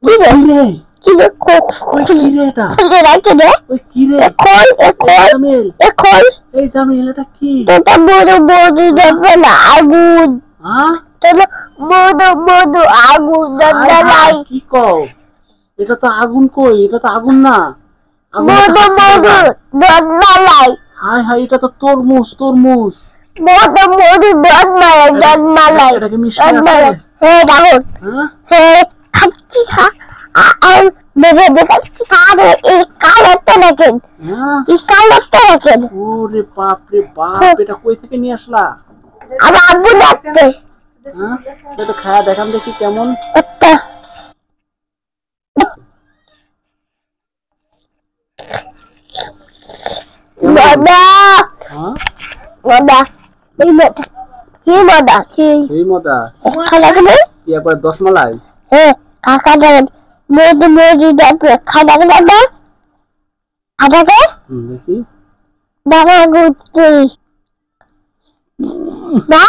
কি রে কি রে কি রে এটা খুলে রাখে রে ওই কি রে এখন এই জামিল এটা কি এটা বড় বড় যাবে না আগুন হ্যাঁ তাহলে বড় আগুন জ্বালাই কি কও এটা তো আগুন কই এটা তো আগুন না বড় জ্বালাই হাই হাই এটা তো তরমুজ জ্বালাই এটা কি মিষ্টি আছে হ্যাঁ দাও হ্যাঁ খাচ্ছি আর মেরে দেখাচ্ছি আর এই কালারটা দেখেন ওরে বাপ রে বাপ এটা কই থেকে নিয়ে আসলা আমার আব্বু দেখতে হ্যাঁ এটা খায়া দেখান দেখি কেমন দাদা হ্যাঁ দাদা এই মদা কি মদা খালা কেন কি একবার 10 মালাই হ্যাঁ কাকা দেন মোদি দেখবে খালা দাদা আদাকে দেখি দাদা গুটি না